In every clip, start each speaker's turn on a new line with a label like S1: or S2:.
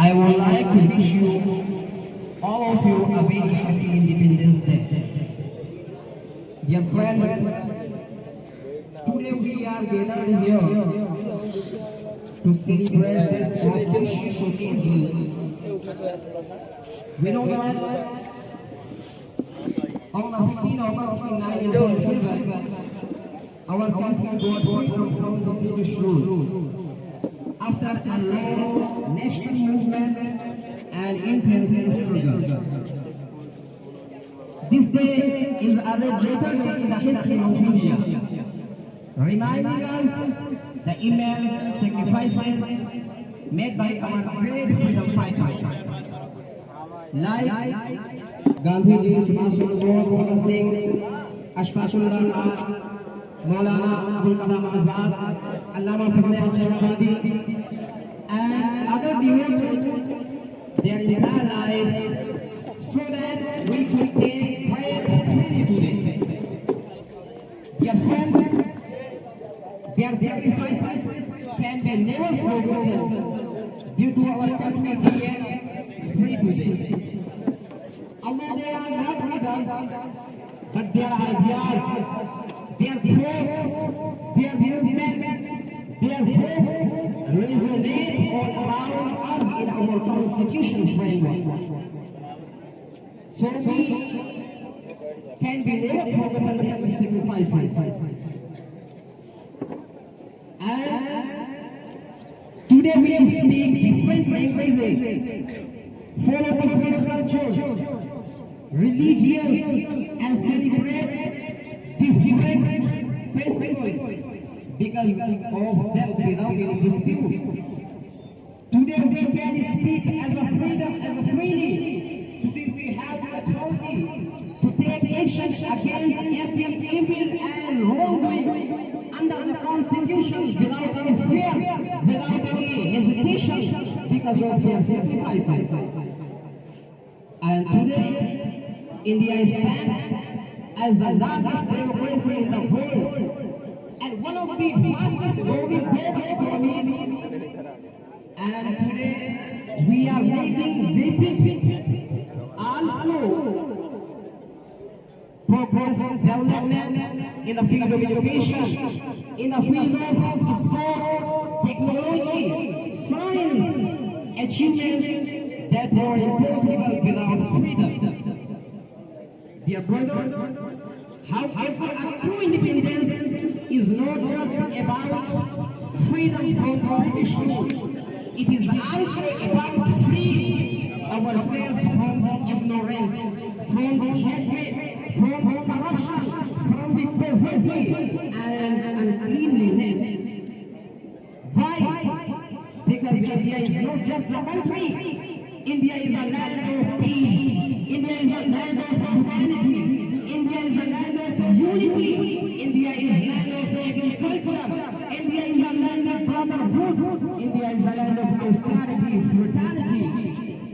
S1: I would like to wish you, all of you, a very happy Independence Day. Dear friends, today we are gathered here to celebrate this auspicious occasion. We know that on the 15th August 1947, our country got freedom from the British rule. After a long national movement and intense struggle. This day is a greater day in the history of India, reminding us the immense sacrifices made by our great freedom fighters. Like Gandhiji, Subhash Chandra Bose, Bhagat Singh, Ashfaqullah Khan, Maulana Abul Kalam Azad, Allama Fazl Ahmad Abadi, and other devoted their entire life so that we could gain great freedom today. Dear friends, their sacrifices can be never forgotten due to our country being free today. Although they are not with us, but their ideas, their thoughts, their movements, their hopes resonate all around us in our constitution framework. So we can be never forgotten their sacrifices. And today we speak different languages, follow different cultures, religions, and celebrate different festivals because of them without any dispute. Today we can speak as a freedom, as a freely. Today we have the authority to take action against evil and wrongdoing under the Constitution without any fear, without any hesitation because of their sacrifices. And today, India stands as the largest democracy in the world and one of the fastest growing global economies. And today, we are making rapid also progress development in the field of education, in the field of sports, technology, science, achievements that were impossible without freedom. Dear brothers, however, a true independence is not just about freedom from the British rule. It is also about freeing ourselves from ignorance, from hatred, from corruption, from the poverty and uncleanliness. Why? Because India is not just a country. India is a land of peace. India is a land of humanity. India is a land of unity. India is a land of agriculture. India is a land of brotherhood. India is a land of austerity, fraternity.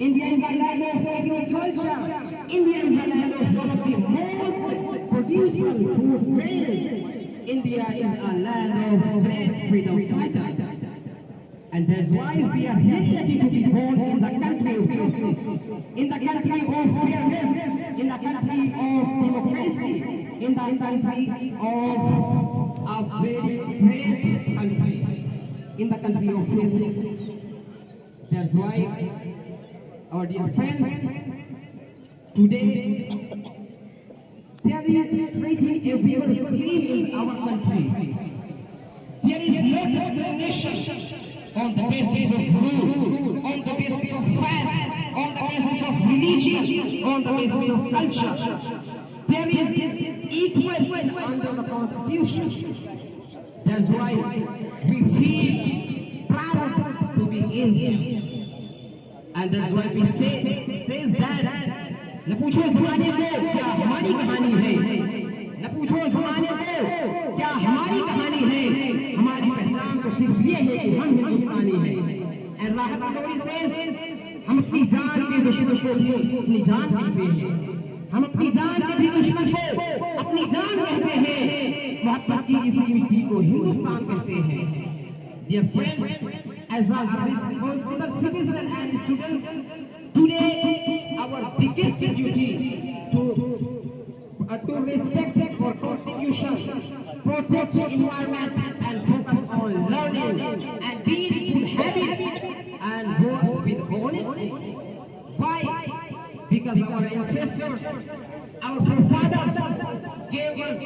S1: India is a land of agriculture. India is a land of one of the most producing food grains. India is a land of great freedom fighters. And that's why we are lucky to be born in the country of justice, in the country of fairness, in the country of democracy, in the country of a very great country, in the country of fairness. That's why, our dear friends, today there is treaty everyone seen in our country. There is no discrimination on the basis of rule, on the basis of faith, on the basis of religion, on the basis of culture. There is equal under the Constitution. That's why we feel proud to be Indians. And that's why we says that न पूछो ज़माने को क्या हमारी कहानी है, न पूछो ज़माने को क्या हमारी कहानी है, हमारी पहचान तो सिर्फ ये है कि हम हिंदुस्तानी हैं। And राहत नौरी says हम अपनी जान के दुश्मन को भी अपनी जान कहते हैं, हम अपनी जान के भी दुश्मन को अपनी जान कहते हैं, मोहब्बत की इसी मिट्टी को हिंदुस्तान कहते हैं। Dear friends, as a responsible citizen and students, today our biggest duty to respect our constitution, protect the environment, and focus on learning and being good habits and work with honesty. Why? Because our ancestors, our forefathers gave us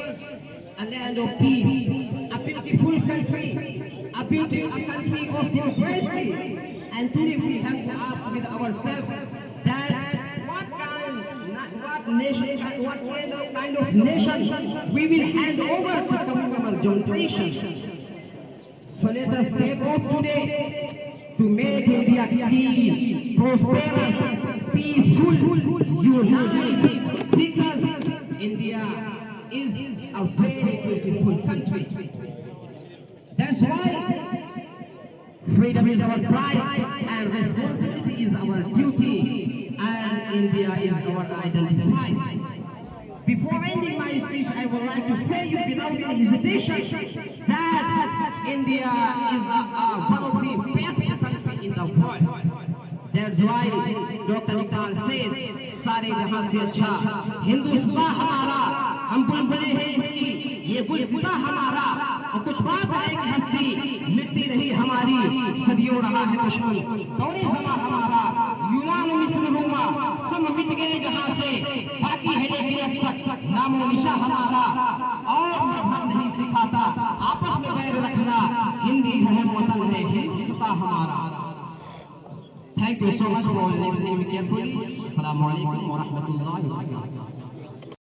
S1: a land of peace, a beautiful country, a country of democracy. And today we have to ask with ourselves that what kind of nation we will hand over to our generation. So let us step up today to make India clean, prosperous, peaceful, united, because India is a very beautiful country. That's why freedom is our pride and responsibility is our duty, and India is our identity. Before ending my speech, I would like to say you without any hesitation that India is one of the best countries in the world. That's why Dr. Iqbal says, सारे जहां से अच्छा हिंदुस्तान हमारा, हम बुलबुलें हैं इसकी, ये गुलसिता हमारा, और कुछ बात है कि हस्ती मिटती रही हमारी, सदियों रहा है दुश्मन दौरे ज़मां हमारा, यूनान मिस्र रोमा सब मिट गए जहां से, बाकी है लेकिन अब तक नामो निशा हमारा, और मजहब नहीं सिखाता आपस में बैर रखना, हिंदी है वतन है हिंदुस्तान हमारा. Thank you so much for listening carefully. Assalamu alaikum wa rahmatullahi wa barakatuh.